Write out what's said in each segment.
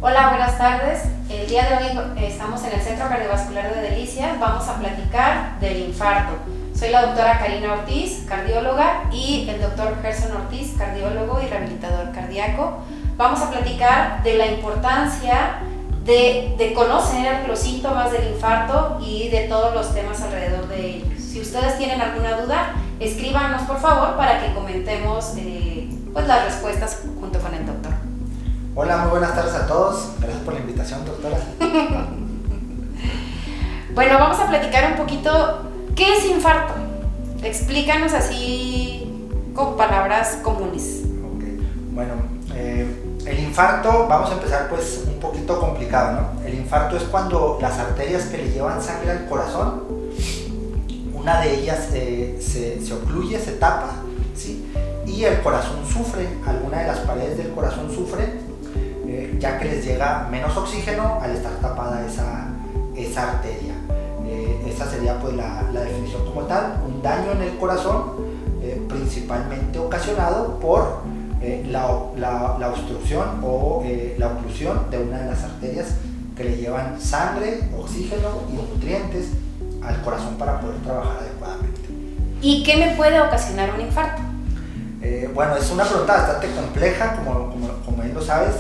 Hola, buenas tardes. El día de hoy estamos en el Centro Cardiovascular de Delicias. Vamos a platicar del infarto. Soy la doctora Karina Ortiz, cardióloga, y el doctor Gerson Ortiz, cardiólogo y rehabilitador cardíaco. Vamos a platicar de la importancia de conocer los síntomas del infarto y de todos los temas alrededor de ellos. Si ustedes tienen alguna duda, escríbanos por favor para que comentemos las respuestas junto con el doctor. Hola, muy buenas tardes a todos. Gracias por la invitación, doctora. Bueno, vamos a platicar un poquito. ¿Qué es infarto? Explícanos así con palabras comunes. Okay. Bueno, el infarto, vamos a empezar pues un poquito complicado, ¿no? El infarto es cuando las arterias que le llevan sangre al corazón, una de ellas se ocluye, se tapa, ¿sí? Y el corazón sufre, alguna de las paredes del corazón sufre, ya que les llega menos oxígeno al estar tapada esa arteria. Esa sería pues la definición como tal, un daño en el corazón principalmente ocasionado por la obstrucción o la oclusión de una de las arterias que le llevan sangre, oxígeno y nutrientes al corazón para poder trabajar adecuadamente. ¿Y qué me puede ocasionar un infarto? Bueno, es una pregunta bastante compleja, como bien lo sabes.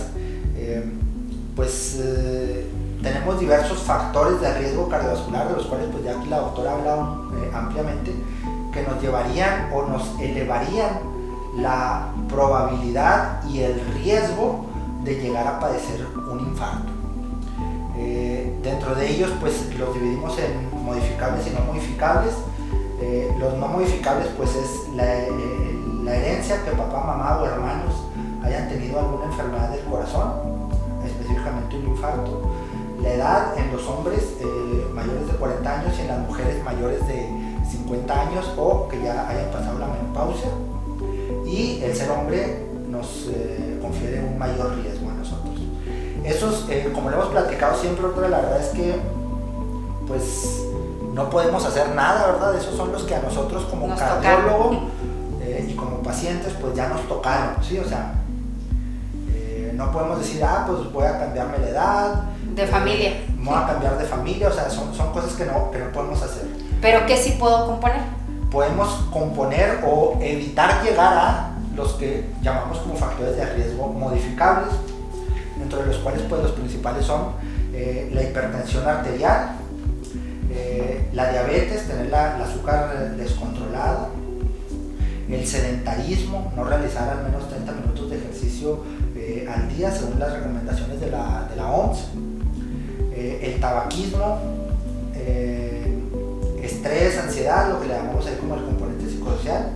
Tenemos diversos factores de riesgo cardiovascular, de los cuales pues ya aquí la doctora ha hablado ampliamente, que nos llevarían o nos elevarían la probabilidad y el riesgo de llegar a padecer un infarto. Dentro de ellos pues los dividimos en modificables y no modificables. Los no modificables pues es la herencia, que papá, mamá o hermanos hayan tenido alguna enfermedad del corazón, específicamente un infarto. La edad en los hombres mayores de 40 años y en las mujeres mayores de 50 años o que ya hayan pasado la menopausia. Y el ser hombre nos confiere un mayor riesgo a nosotros. Esos, como lo hemos platicado siempre, la verdad es que pues no podemos hacer nada, ¿verdad? Esos son los que a nosotros como cardiólogo y como pacientes pues ya nos tocaron, ¿sí? O sea, no podemos decir, pues voy a cambiarme la edad. De familia. Voy a cambiar de familia, o sea, son cosas que no podemos hacer. ¿Pero qué sí puedo componer? Podemos componer o evitar llegar a los que llamamos como factores de riesgo modificables, dentro de los cuales pues los principales son la hipertensión arterial, la diabetes, tener el azúcar descontrolado, el sedentarismo, no realizar al menos 30 minutos de ejercicio al día según las recomendaciones de la OMS, el tabaquismo, estrés, ansiedad, lo que le llamamos ahí como el componente psicosocial,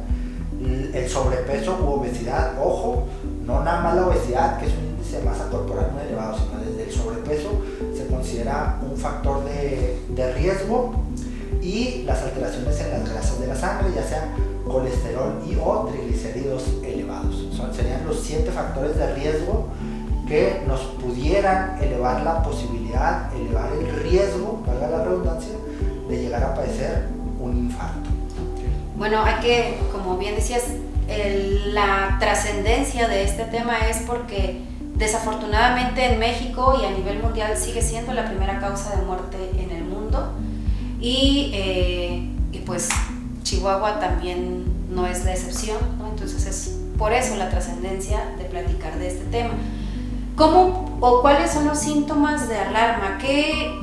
el sobrepeso u obesidad. Ojo, no nada más la obesidad, que es un índice de masa corporal muy elevado, sino desde el sobrepeso se considera un factor de riesgo, y las alteraciones en las grasas de la sangre, ya sea colesterol y o triglicéridos elevados. Serían los 7 factores de riesgo que nos pudieran elevar la posibilidad, elevar el riesgo, valga la redundancia, de llegar a padecer un infarto. Bueno, hay que, como bien decías, la trascendencia de este tema es porque desafortunadamente en México y a nivel mundial sigue siendo la primera causa de muerte en el mundo, y pues Chihuahua también no es la excepción, ¿no? Entonces es por eso la trascendencia de platicar de este tema. ¿Cómo o cuáles son los síntomas de alarma? ¿Qué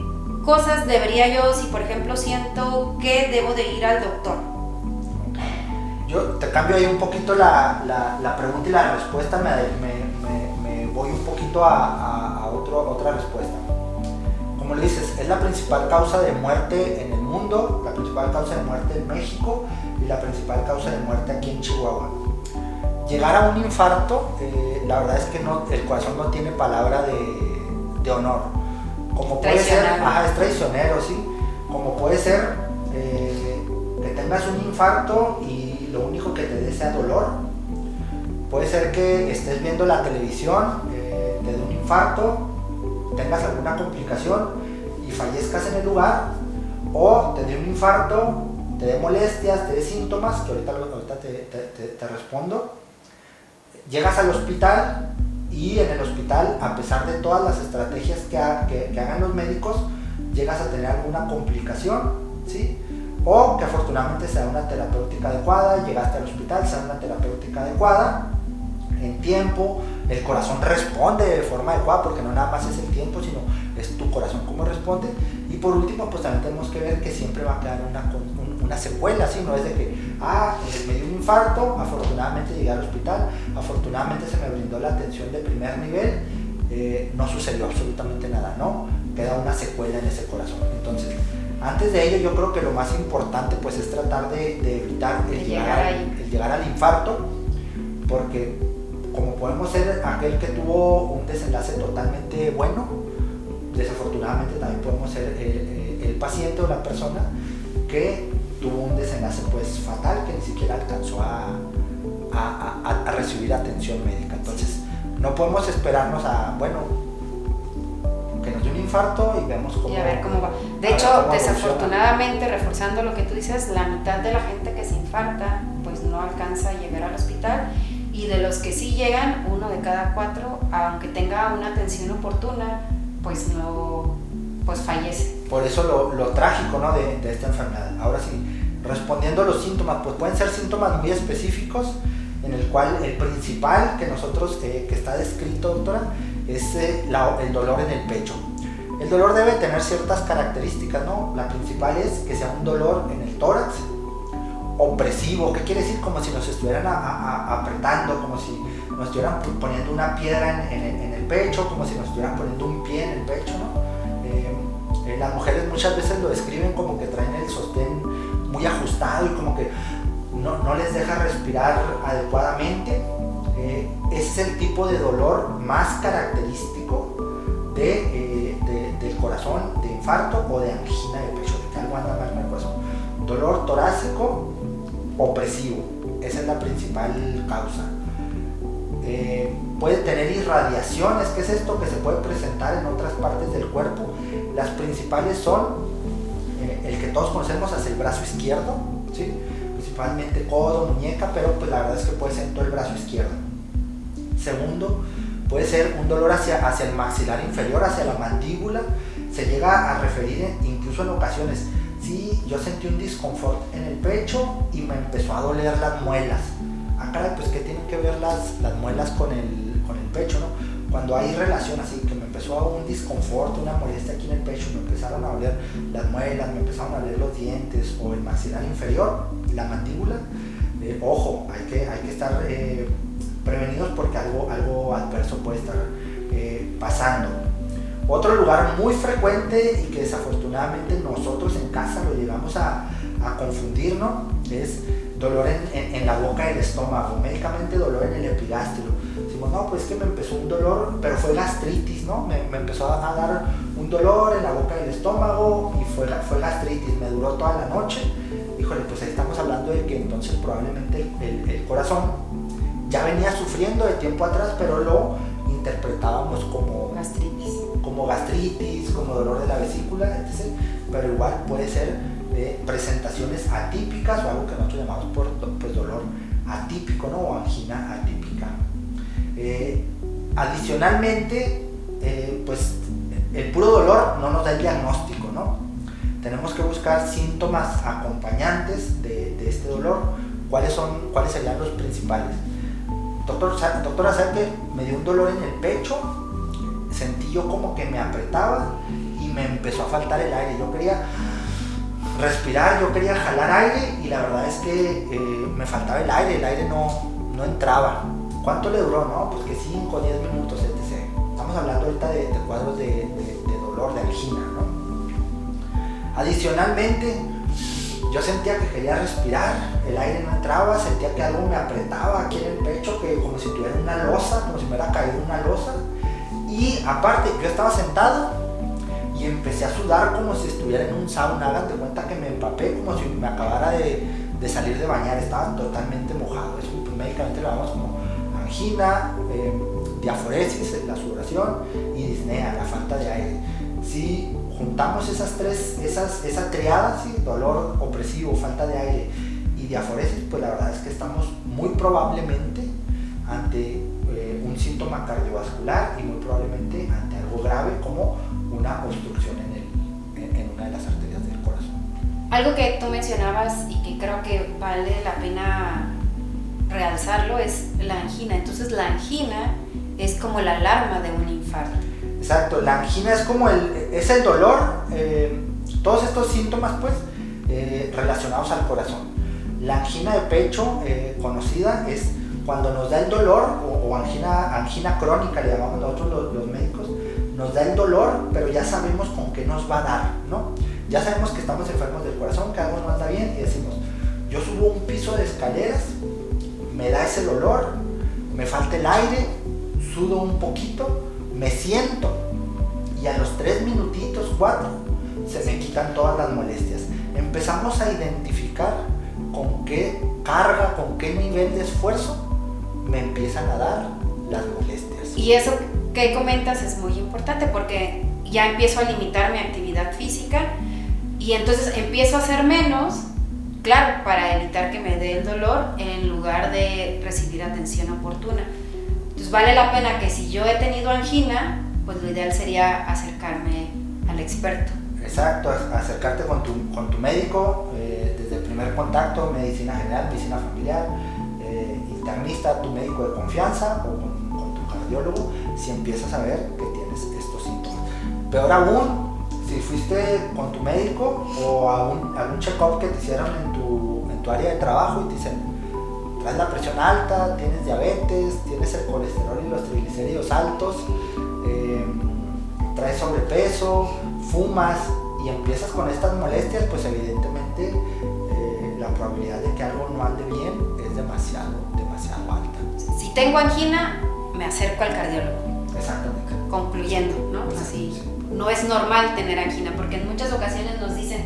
cosas debería yo, si por ejemplo siento que debo de ir al doctor? Yo te cambio ahí un poquito la pregunta y la respuesta, me voy un poquito a otra respuesta. Como le dices, es la principal causa de muerte en el mundo, la principal causa de muerte en México y la principal causa de muerte aquí en Chihuahua. Llegar a un infarto, la verdad es que el corazón no tiene palabra de honor. Como puede ser, es traicionero, ¿sí? Como puede ser que tengas un infarto y lo único que te dé sea dolor. Puede ser que estés viendo la televisión, te dé un infarto, tengas alguna complicación y fallezcas en el lugar, o te dé un infarto, te dé molestias, te dé síntomas, que ahorita te respondo, llegas al hospital y en el hospital, a pesar de todas las estrategias que hagan los médicos, llegas a tener alguna complicación, ¿sí? O que afortunadamente se da una terapéutica adecuada, llegaste al hospital, se da una terapéutica adecuada, en tiempo, el corazón responde de forma adecuada, porque no nada más es el tiempo, sino es tu corazón cómo responde. Y por último, pues también tenemos que ver que siempre va a quedar una secuela, ¿sí? No es de que, me dio un infarto, afortunadamente llegué al hospital, afortunadamente se me brindó la atención de primer nivel, no sucedió absolutamente nada, ¿no? Queda una secuela en ese corazón. Entonces, antes de ello, yo creo que lo más importante pues es tratar de evitar el llegar al infarto, porque como podemos ser aquel que tuvo un desenlace totalmente bueno, desafortunadamente también podemos ser el paciente o la persona que tuvo un desenlace pues fatal, que ni siquiera alcanzó a recibir atención médica. Entonces no podemos esperarnos a, bueno, que nos dé un infarto y vemos cómo, y a ver cómo va. De hecho, desafortunadamente, reforzando lo que tú dices, la mitad de la gente que se infarta pues no alcanza a llegar al hospital, y de los que sí llegan, 1 de cada 4, aunque tenga una atención oportuna, pues no, pues fallece. Por eso lo trágico, ¿no? de esta enfermedad. Ahora sí, respondiendo a los síntomas, pues pueden ser síntomas muy específicos, en el cual el principal que nosotros, que está descrito, doctora, es el dolor en el pecho. El dolor debe tener ciertas características, ¿no? La principal es que sea un dolor en el tórax, opresivo. ¿Qué quiere decir? Como si nos estuvieran apretando, como si nos estuvieran poniendo una piedra en el pecho, como si nos estuvieran poniendo un pie en el pecho, ¿no? Las mujeres muchas veces lo describen como que traen el sostén muy ajustado y como que no les deja respirar adecuadamente. Ese es el tipo de dolor más característico del corazón, de infarto o de angina de pecho, de que algo anda mal con el corazón. Dolor torácico opresivo, esa es la principal causa. Puede tener irradiaciones. ¿Qué es esto? Que se puede presentar en otras partes del cuerpo. Las principales son el que todos conocemos hacia el brazo izquierdo, ¿sí? Principalmente codo, muñeca, pero pues la verdad es que puede ser en todo el brazo izquierdo. Segundo, puede ser un dolor hacia el maxilar inferior, hacia la mandíbula. Se llega a referir incluso en ocasiones: sí, yo sentí un disconfort en el pecho y me empezó a doler las muelas. Caray, pues ¿qué tienen que ver las muelas con el pecho, no? Cuando hay relación así, que me empezó a dar un disconfort, una molestia aquí en el pecho, me empezaron a doler las muelas, me empezaron a doler los dientes o el maxilar inferior, la mandíbula, ojo, hay que estar prevenidos porque algo adverso puede estar pasando. Otro lugar muy frecuente y que desafortunadamente nosotros en casa lo llegamos a confundir, ¿no? Es dolor en la boca del estómago, médicamente dolor en el epigastrio. Decimos, no, pues que me empezó un dolor, pero fue gastritis, ¿no? Me empezó a dar un dolor en la boca del estómago y fue gastritis, me duró toda la noche. Híjole, pues ahí estamos hablando de que entonces probablemente el corazón ya venía sufriendo de tiempo atrás, pero lo interpretábamos como gastritis, como dolor de la vesícula, etc. Pero igual puede ser presentaciones atípicas o algo que nosotros llamamos pues dolor atípico, ¿no? O angina atípica. Adicionalmente, pues el puro dolor no nos da el diagnóstico, ¿no? Tenemos que buscar síntomas acompañantes de este dolor. ¿Cuáles serían los principales? Doctora, ¿sabe que me dio un dolor en el pecho? Sentí yo como que me apretaba y me empezó a faltar el aire. Yo quería respirar, yo quería jalar aire y la verdad es que me faltaba el aire no entraba. ¿Cuánto le duró? No, pues que 5 o 10 minutos, etc. Estamos hablando ahorita de cuadros de dolor, de angina, ¿no? Adicionalmente, yo sentía que quería respirar, el aire no entraba, sentía que algo me apretaba aquí en el pecho, que como si tuviera una losa, como si me hubiera caído una losa. Y aparte, yo estaba sentado y empecé a sudar como si estuviera en un sauna. Hagan de cuenta que me empapé como si me acabara de salir de bañar, estaba totalmente mojado. Eso médicamente lo llamamos como angina, diaforesis, la sudoración, y disnea, la falta de aire. Si juntamos esa triada, ¿sí? Dolor opresivo, falta de aire y diaforesis, pues la verdad es que estamos muy probablemente ante un síntoma cardiovascular y muy probablemente ante algo grave como una obstrucción en una de las arterias del corazón. Algo que tú mencionabas y que creo que vale la pena realzarlo es la angina. Entonces la angina es como la alarma de un infarto. Exacto, la angina es como es el dolor, todos estos síntomas pues relacionados al corazón. La angina de pecho conocida es cuando nos da el dolor, o angina crónica le llamamos nosotros los médicos, nos da el dolor, pero ya sabemos con qué nos va a dar, ¿no? Ya sabemos que estamos enfermos del corazón, que algo no anda bien y decimos, yo subo un piso de escaleras, me da ese dolor, me falta el aire, sudo un poquito, me siento y a los 3 minutitos, 4, se me quitan todas las molestias. Empezamos a identificar con qué carga, con qué nivel de esfuerzo me empiezan a dar las molestias. Y eso que comentas es muy importante porque ya empiezo a limitar mi actividad física y entonces empiezo a hacer menos, claro, para evitar que me dé el dolor en lugar de recibir atención oportuna. Entonces vale la pena que si yo he tenido angina, pues lo ideal sería acercarme al experto. Exacto, acercarte con tu médico, desde el primer contacto, medicina general, medicina familiar, internista, tu médico de confianza o con tu cardiólogo, si empiezas a ver que tienes estos síntomas. Peor aún, si fuiste con tu médico o a algún check-up que te hicieron en tu área de trabajo y te dicen, traes la presión alta, tienes diabetes, tienes el colesterol y los triglicéridos altos, traes sobrepeso, fumas y empiezas con estas molestias, pues evidentemente la probabilidad de que algo no ande bien es demasiado alta. Si tengo angina, me acerco al cardiólogo. Exactamente. Concluyendo, ¿no? Así, sí. No es normal tener angina, porque en muchas ocasiones nos dicen,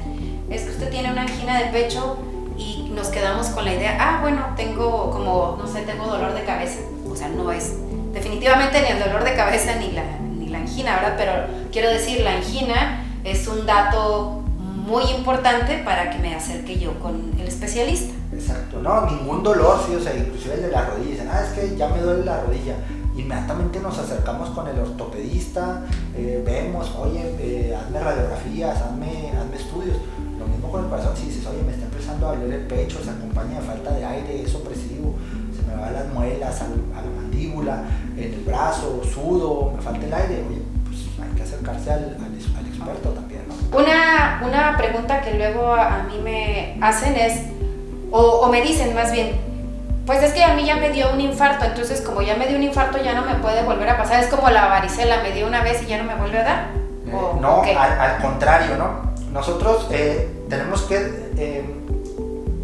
es que usted tiene una angina de pecho y nos quedamos con la idea, bueno, tengo dolor de cabeza. O sea, no es definitivamente ni el dolor de cabeza ni la angina, ¿verdad? Pero quiero decir, la angina es un dato muy importante para que me acerque yo con el especialista. Exacto, no, ningún dolor, sí, o sea, inclusive el de la rodilla, dicen, es que ya me duele la rodilla. Inmediatamente nos acercamos con el ortopedista, vemos, oye, hazme radiografías, hazme estudios. Lo mismo con el corazón, si dices, oye, me está empezando a doler el pecho, se acompaña de falta de aire, es opresivo, se me va las muelas, a la mandíbula, en el brazo, sudo, me falta el aire, oye, pues hay que acercarse al experto también, ¿no? Una pregunta que luego a mí me hacen es, o me dicen más bien, pues es que a mí ya me dio un infarto, entonces como ya me dio un infarto ya no me puede volver a pasar, es como la varicela, me dio una vez y ya no me vuelve a dar. No, al contrario, ¿no? Nosotros tenemos que,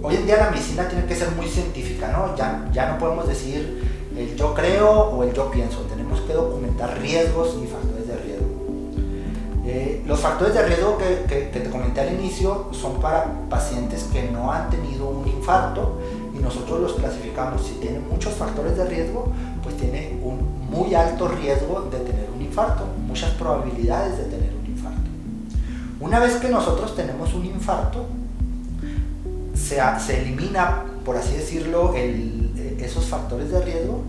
hoy en día la medicina tiene que ser muy científica, ¿no? Ya no podemos decir el yo creo o el yo pienso, tenemos que documentar riesgos y factores de riesgo. Los factores de riesgo que te comenté al inicio son para pacientes que no han tenido un infarto y nosotros los clasificamos. Si tiene muchos factores de riesgo, pues tiene un muy alto riesgo de tener un infarto, muchas probabilidades de tener un infarto. Una vez que nosotros tenemos un infarto, se elimina, por así decirlo, esos factores de riesgo,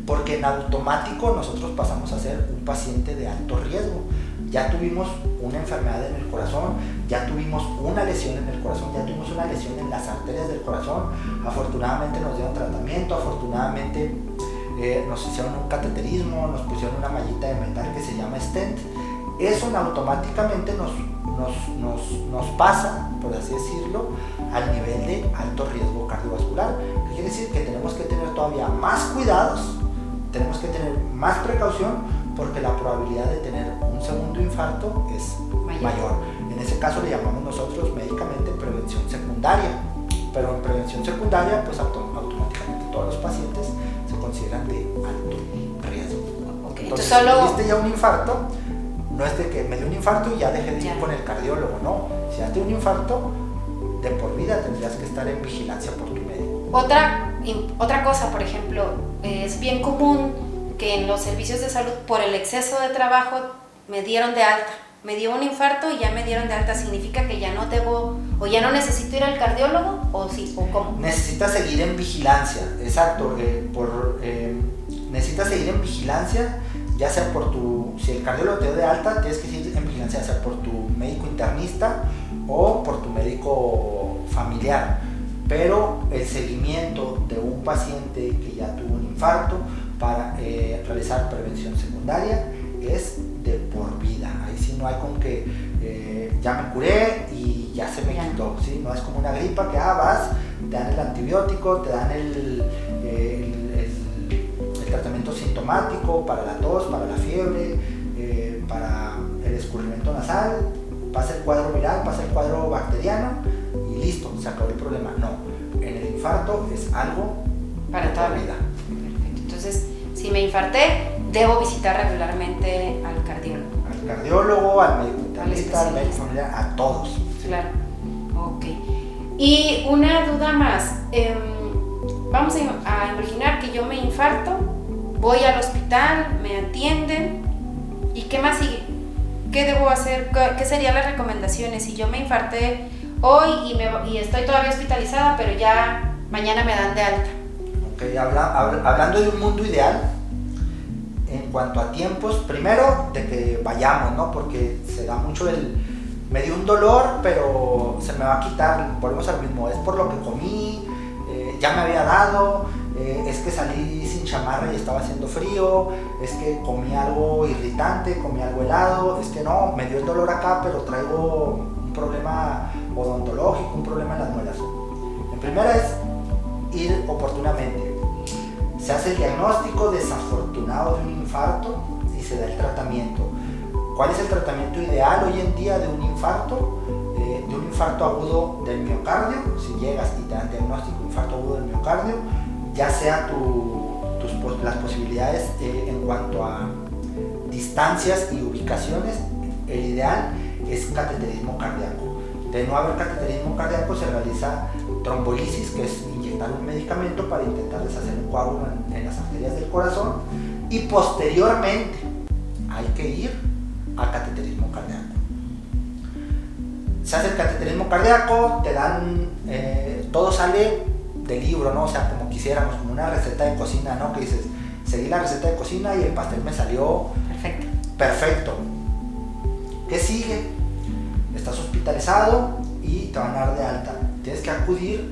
porque en automático nosotros pasamos a ser un paciente de alto riesgo. Ya tuvimos una enfermedad en el corazón, ya tuvimos una lesión en el corazón, ya tuvimos una lesión en las arterias del corazón, afortunadamente nos dieron tratamiento, afortunadamente nos hicieron un cateterismo, nos pusieron una mallita de metal que se llama stent. Eso automáticamente nos pasa, por así decirlo, al nivel de alto riesgo cardiovascular. ¿Qué quiere decir? Que tenemos que tener todavía más cuidados, tenemos que tener más precaución, porque la probabilidad de tener un segundo infarto es mayor. En ese caso le llamamos nosotros médicamente prevención secundaria, pero en prevención secundaria pues automáticamente todos los pacientes se consideran de alto riesgo. Okay, entonces si tuviste ya un infarto, no es de que me dio un infarto y ya dejé de ir con el cardiólogo, no. Si ya te dio un infarto, de por vida tendrías que estar en vigilancia por tu médico. Otra cosa, por ejemplo, es bien común que en los servicios de salud, por el exceso de trabajo, me dieron de alta. Me dio un infarto y ya me dieron de alta. ¿Significa que ya no debo o ya no necesito ir al cardiólogo? ¿O sí? ¿O cómo? Necesitas seguir en vigilancia, exacto. necesitas seguir en vigilancia, ya sea por si el cardiólogo te dio de alta, tienes que seguir en vigilancia, ya sea por tu médico internista o por tu médico familiar. Pero el seguimiento de un paciente que ya tuvo un infarto para realizar prevención secundaria es de por vida. Ahí sí no hay con que ya me curé y ya se me quitó, ¿sí? No es como una gripa que vas, te dan el antibiótico, te dan el tratamiento sintomático para la tos, para la fiebre, para el escurrimiento nasal, pasa el cuadro viral, pasa el cuadro bacteriano y listo, se acabó el problema. No, en el infarto es algo para toda la vida. Perfecto. Entonces, si me infarté, debo visitar regularmente al cardiólogo. Al cardiólogo, al médico internista, al médico familiar, a todos. ¿Sí? Claro. Ok. Y una duda más. Vamos a imaginar que yo me infarto, voy al hospital, me atienden. ¿Y qué más sigue? ¿Qué debo hacer? ¿Qué serían las recomendaciones? Si yo me infarté hoy y estoy todavía hospitalizada, pero ya mañana me dan de alta. Ok, hablando de un mundo ideal, en cuanto a tiempos, primero de que vayamos, ¿no? Porque se da mucho me dio un dolor, pero se me va a quitar, volvemos al mismo, es por lo que comí, ya me había dado, es que salí sin chamarra y estaba haciendo frío, es que comí algo irritante, comí algo helado, es que no, me dio el dolor acá, pero traigo un problema odontológico, un problema en las muelas. En primera es ir oportunamente. Se hace el diagnóstico desafortunado de un infarto y se da el tratamiento. ¿Cuál es el tratamiento ideal hoy en día de un infarto? De un infarto agudo del miocardio. Si llegas y te dan diagnóstico de infarto agudo del miocardio, ya sea las posibilidades en cuanto a distancias y ubicaciones, el ideal es cateterismo cardíaco. De no haber cateterismo cardíaco, se realiza trombolisis, que es inyectar un medicamento para intentar deshacer un coágulo en las arterias del corazón, y posteriormente hay que ir a cateterismo cardíaco. Se hace el cateterismo cardíaco, te dan, todo sale del libro, ¿no? O sea, como quisiéramos, como una receta de cocina, ¿no? Que dices, seguí la receta de cocina y el pastel me salió perfecto. ¿Qué sigue? Estás hospitalizado y te van a dar de alta. Tienes que acudir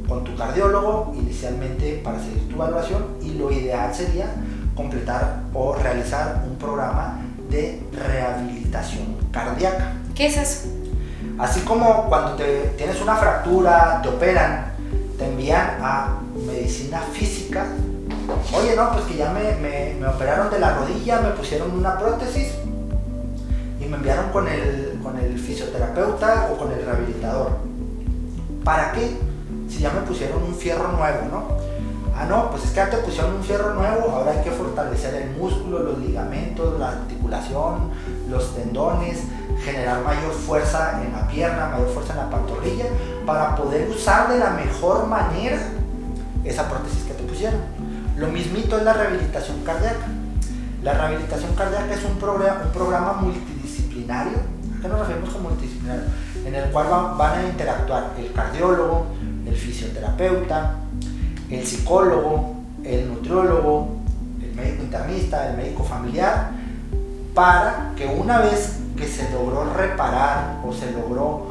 con tu cardiólogo inicialmente para seguir tu evaluación, y lo ideal sería completar o realizar un programa de rehabilitación cardíaca. ¿Qué es eso? Así como cuando tienes una fractura, te operan, te envían a medicina física. Oye, no, pues que ya me operaron de la rodilla, me pusieron una prótesis y me enviaron con el fisioterapeuta o con el rehabilitador. ¿Para qué? Si ya me pusieron un fierro nuevo, ¿no? Ah, no, pues es que ya te pusieron un fierro nuevo, ahora hay que fortalecer el músculo, los ligamentos, la articulación, los tendones, generar mayor fuerza en la pierna, mayor fuerza en la pantorrilla, para poder usar de la mejor manera esa prótesis que te pusieron. Lo mismito es la rehabilitación cardíaca. La rehabilitación cardíaca es un programa multidisciplinario. ¿A qué nos referimos con multidisciplinario? En el cual van a interactuar el cardiólogo, el fisioterapeuta, el psicólogo, el nutriólogo, el médico internista, el médico familiar, para que una vez que se logró reparar o se logró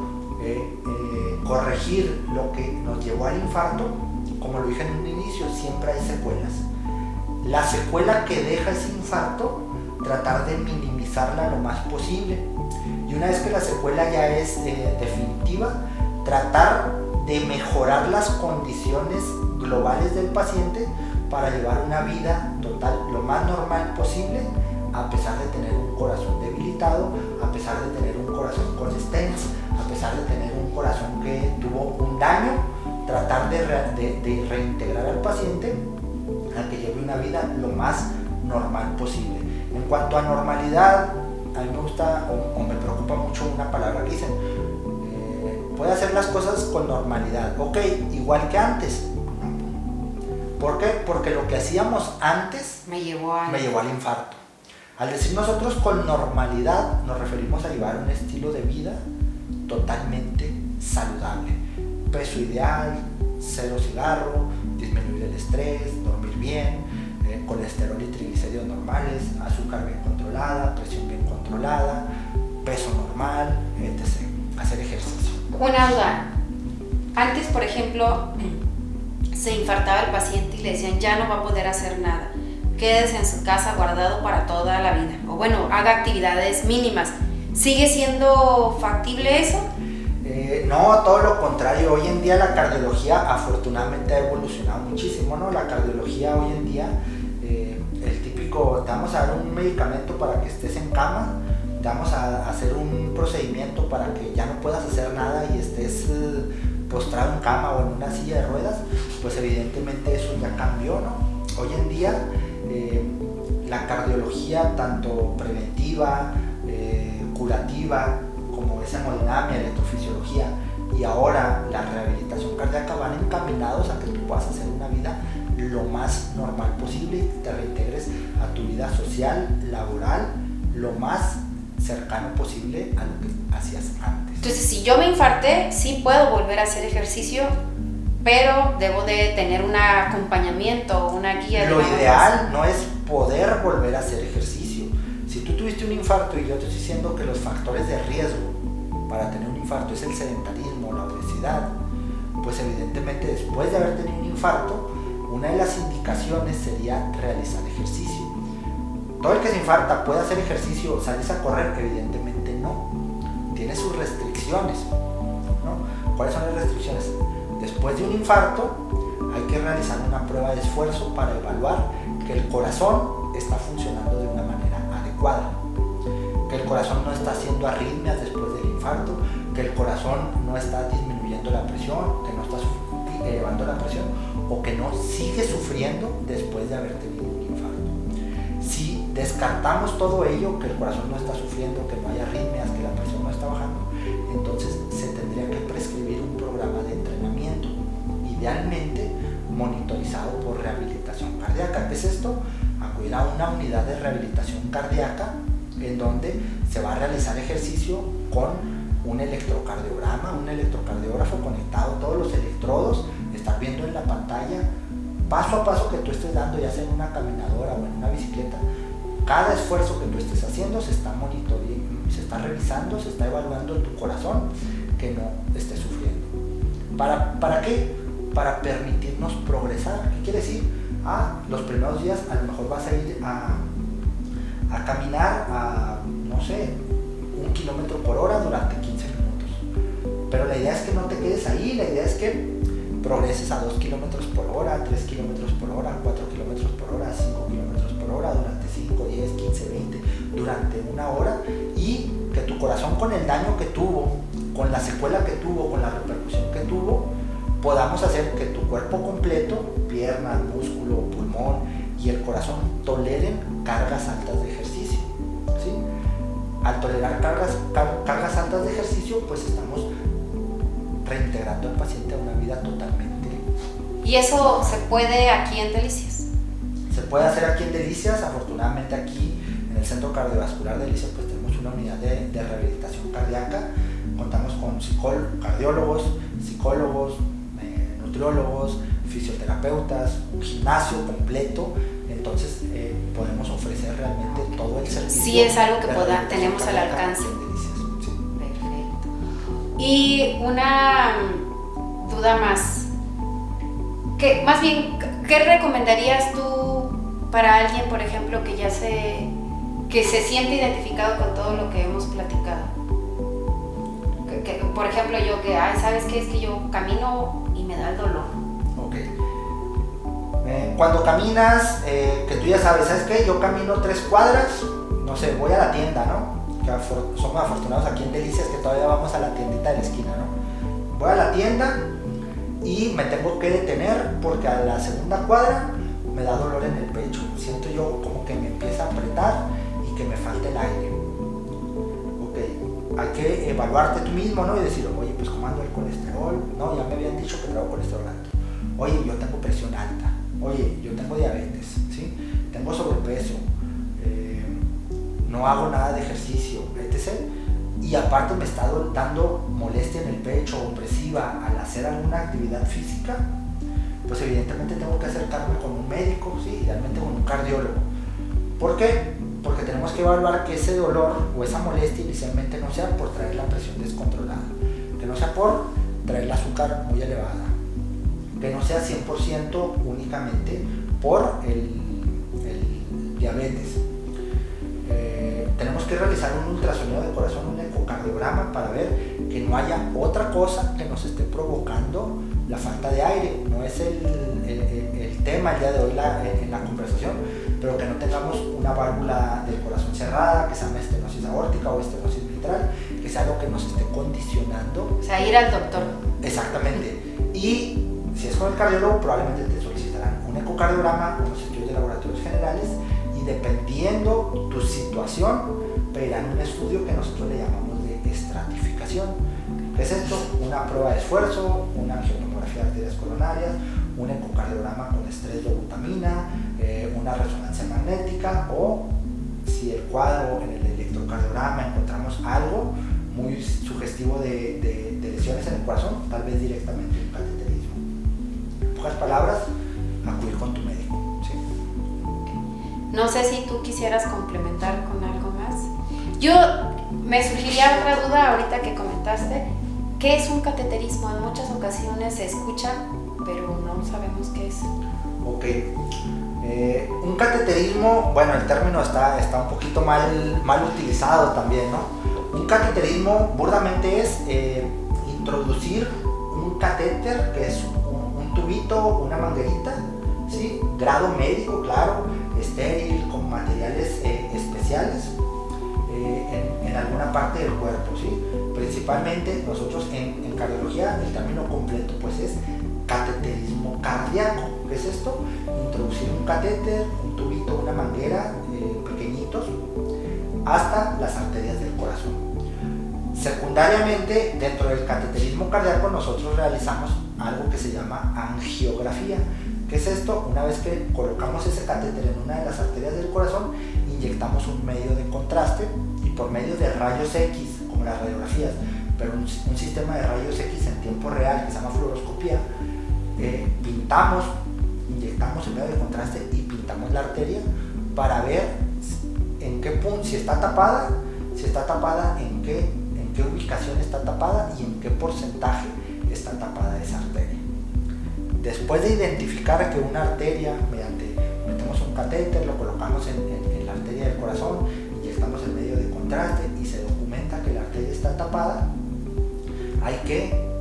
corregir lo que nos llevó al infarto, como lo dije en un inicio, siempre hay secuelas. La secuela que deja ese infarto, tratar de minimizarla lo más posible. Y una vez que la secuela ya es definitiva, tratar de mejorar las condiciones globales del paciente para llevar una vida total lo más normal posible, a pesar de tener un corazón debilitado, a pesar de tener un corazón con stents, a pesar de tener un corazón que tuvo un daño, tratar de reintegrar al paciente a que lleve una vida lo más normal posible. En cuanto a normalidad, a mí me gusta o me preocupa mucho una palabra que dicen, puede hacer las cosas con normalidad. Ok, igual que antes. ¿Por qué? Porque lo que hacíamos antes me llevó al infarto. Al decir nosotros con normalidad, nos referimos a llevar un estilo de vida totalmente saludable. Peso ideal, cero cigarro, disminuir el estrés, dormir bien, colesterol y triglicéridos normales, azúcar bien controlada, presión bien controlada, peso normal, etc. Hacer ejercicio. Una duda. Antes, por ejemplo, se infartaba el paciente y le decían ya no va a poder hacer nada. Quédese en su casa guardado para toda la vida. O bueno, haga actividades mínimas. ¿Sigue siendo factible eso? No, todo lo contrario. Hoy en día la cardiología afortunadamente ha evolucionado muchísimo, ¿no? La cardiología hoy en día, el típico, te vamos a dar un medicamento para que estés en cama, te vamos a hacer un procedimiento para que ya no puedas hacer nada y estés postrado en cama o en una silla de ruedas, pues evidentemente eso ya cambió, ¿no? Hoy en día la cardiología, tanto preventiva, curativa, como esa hemodinamia, electrofisiología y ahora la rehabilitación cardíaca van encaminados a que tú puedas hacer una vida lo más normal posible y te reintegres a tu vida social, laboral, lo más cercano posible a lo que hacías antes. Entonces, si yo me infarté, sí puedo volver a hacer ejercicio, pero debo de tener un acompañamiento, una guía. Lo ideal no es poder volver a hacer ejercicio. Si tú tuviste un infarto y yo te estoy diciendo que los factores de riesgo para tener un infarto es el sedentarismo, la obesidad, pues evidentemente después de haber tenido un infarto, una de las indicaciones sería realizar ejercicio. ¿Todo el que se infarta puede hacer ejercicio, sales a correr? Evidentemente no. Tiene sus restricciones, ¿no? ¿Cuáles son las restricciones? Después de un infarto hay que realizar una prueba de esfuerzo para evaluar que el corazón está funcionando de una manera adecuada, que el corazón no está haciendo arritmias después del infarto, que el corazón no está disminuyendo la presión, que no está elevando la presión o que no sigue sufriendo después de haber tenido un infarto. Si descartamos todo ello, que el corazón no está sufriendo, que no hay arritmias, que la presión no está bajando, entonces se tendría que prescribir un programa de entrenamiento, idealmente monitorizado por rehabilitación cardíaca. ¿Qué es esto? Acudir a una unidad de rehabilitación cardíaca en donde se va a realizar ejercicio con un electrocardiograma, un electrocardiógrafo conectado, todos los electrodos, estar viendo en la pantalla paso a paso que tú estés dando, ya sea en una caminadora o en una bicicleta, cada esfuerzo que tú estés haciendo se está monitoreando, se está revisando, se está evaluando tu corazón que no esté sufriendo. ¿Para qué? Para permitirnos progresar. ¿Qué quiere decir? Los primeros días a lo mejor vas a ir a caminar a, no sé, 1 kilómetro por hora durante 15 minutos. Pero la idea es que no te quedes ahí, la idea es que progreses a 2 kilómetros por hora, 3 kilómetros por hora, 4 kilómetros por hora, 5 kilómetros por hora, durante 5, 10, 15, 20, durante 1 hora, y que tu corazón, con el daño que tuvo, con la secuela que tuvo, con la repercusión que tuvo, podamos hacer que tu cuerpo completo, piernas, músculo, pulmón y el corazón toleren cargas altas de ejercicio, ¿sí? Al tolerar cargas altas de ejercicio, pues estamos reintegrando al paciente a una vida totalmente. ¿Y eso se puede aquí en Delicias? Se puede hacer aquí en Delicias. Afortunadamente aquí en el Centro Cardiovascular de Delicias pues tenemos una unidad de rehabilitación cardíaca. Contamos con cardiólogos, psicólogos, nutriólogos, fisioterapeutas, un gimnasio completo. Entonces podemos ofrecer realmente todo el servicio. Sí, es algo que tenemos al alcance. Sí. Perfecto. Y una duda más. Más bien, ¿qué recomendarías tú para alguien, por ejemplo, que se siente identificado con todo lo que hemos platicado? Por ejemplo, yo ¿sabes qué? Es que yo camino y me da el dolor. Ok. Cuando caminas, que tú ya sabes, ¿sabes qué? Yo camino 3 cuadras, no sé, voy a la tienda, ¿no? Que somos afortunados aquí en Delicias que todavía vamos a la tiendita de la esquina, ¿no? Voy a la tienda y me tengo que detener porque a la segunda cuadra me da dolor en el pecho. Siento yo como que me empieza a apretar y que me falta el aire. Ok, hay que evaluarte tú mismo, ¿no? Y decir, oye, pues ¿cómo ando el colesterol? No, ya me habían dicho que traigo colesterol alto. Oye, yo tengo presión alta. Oye, yo tengo diabetes, ¿sí? Tengo sobrepeso. No hago nada de ejercicio, etc. Y aparte me está dando molestia en el pecho, opresiva, al hacer alguna actividad física, pues evidentemente tengo que acercarme con un médico, ¿sí? Idealmente con un cardiólogo. ¿Por qué? Porque tenemos que evaluar que ese dolor o esa molestia inicialmente no sea por traer la presión descontrolada, que no sea por traer el azúcar muy elevada, que no sea 100% únicamente por el diabetes. Tenemos que realizar un ultrasonido de corazón, un ecocardiograma, para ver que no haya otra cosa que nos esté provocando la falta de aire. No es el tema el día de hoy en la conversación, pero que no tengamos una válvula del corazón cerrada, que sea una estenosis aórtica o estenosis mitral, que sea algo que nos esté condicionando. O sea, ir al doctor. Exactamente. Y si es con el cardiólogo, probablemente te solicitarán un ecocardiograma, unos estudios de laboratorios generales, y dependiendo tu situación, pedirán un estudio que nosotros le llamamos de estratificación. ¿Qué es esto? Una prueba de esfuerzo, una angiotomografía de arterias coronarias, un ecocardiograma con estrés de butamina, una resonancia magnética, o si el cuadro en el electrocardiograma encontramos algo muy sugestivo de lesiones en el corazón, tal vez directamente un cateterismo. En pocas palabras, acudir con tu médico, ¿sí? No sé si tú quisieras complementar con algo más. Yo me surgiría otra duda ahorita que comentaste. ¿Qué es un cateterismo? En muchas ocasiones se escucha, pero no sabemos qué es. Ok. Un cateterismo, bueno, el término está un poquito mal utilizado también, ¿no? Un cateterismo burdamente es introducir un catéter, que es un tubito, una manguerita, ¿sí? Grado médico, claro, estéril, con materiales especiales en alguna parte del cuerpo, ¿sí? Principalmente nosotros en cardiología el término completo pues es cateterismo cardíaco. ¿Qué es esto? Introducir un catéter, un tubito, una manguera pequeñitos hasta las arterias del corazón. Secundariamente, dentro del cateterismo cardíaco nosotros realizamos algo que se llama angiografía. ¿Qué es esto? Una vez que colocamos ese catéter en una de las arterias del corazón, inyectamos un medio de contraste y por medio de rayos X, como las radiografías, pero un sistema de rayos X en tiempo real que se llama fluoroscopía, inyectamos el medio de contraste y pintamos la arteria para ver en qué punto, si está tapada, en qué ubicación está tapada y en qué porcentaje está tapada esa arteria. Después de identificar que una arteria, metemos un catéter, lo colocamos en la arteria del corazón, inyectamos el medio de contraste y se documenta que la arteria está tapada, hay que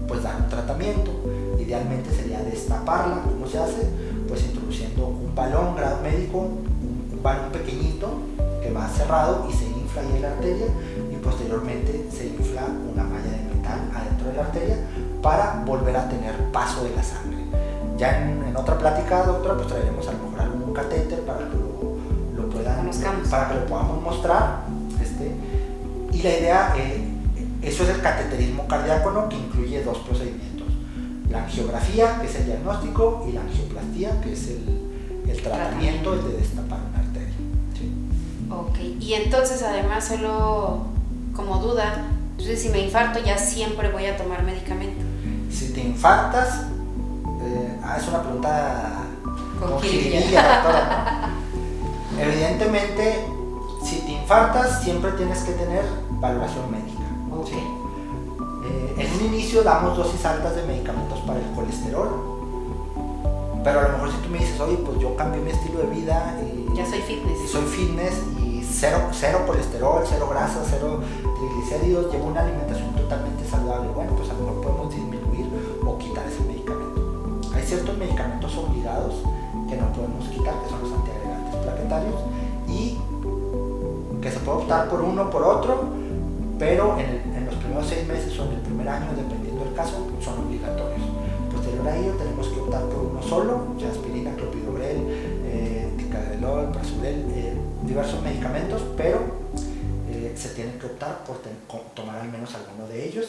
pues dar un tratamiento. Idealmente sería destaparla. ¿Cómo se hace? Pues introduciendo un balón, grado médico, un balón pequeñito que va cerrado y se infla ahí en la arteria, y posteriormente se infla una malla de metal adentro de la arteria para volver a tener paso de la sangre. Ya en otra plática, doctora, pues traeremos a lo mejor algún catéter para que lo podamos mostrar. Y la idea, eso es el cateterismo cardíaco, ¿no? Que incluye dos procedimientos: la angiografía, que es el diagnóstico, y la angioplastía, que es el tratamiento, el de destapar una arteria. ¿Sí? Ok, y entonces además, solo como duda, entonces si me infarto ya siempre voy a tomar medicamento. Si te infartas, es una pregunta con jiribilla, doctora, ¿no? Evidentemente, si te infartas siempre tienes que tener valoración médica. Okay. ¿Sí? En un inicio damos dosis altas de medicamentos para el colesterol, pero a lo mejor si tú me dices, oye, pues yo cambié mi estilo de vida y ya soy fitness y cero colesterol, cero grasa, cero triglicéridos, llevo una alimentación totalmente saludable, bueno, pues a lo mejor podemos disminuir o quitar ese medicamento. Hay ciertos medicamentos obligados que no podemos quitar, que son los antiagregantes plaquetarios, y que se puede optar por uno o por otro, pero en los primeros 6 meses o en el primer año, dependiendo del caso, son obligatorios. Posterior a ello tenemos que optar por uno solo, o sea, aspirina, clopidogrel, ticagrelol, prasugrel, diversos medicamentos, pero se tiene que optar por tomar al menos alguno de ellos.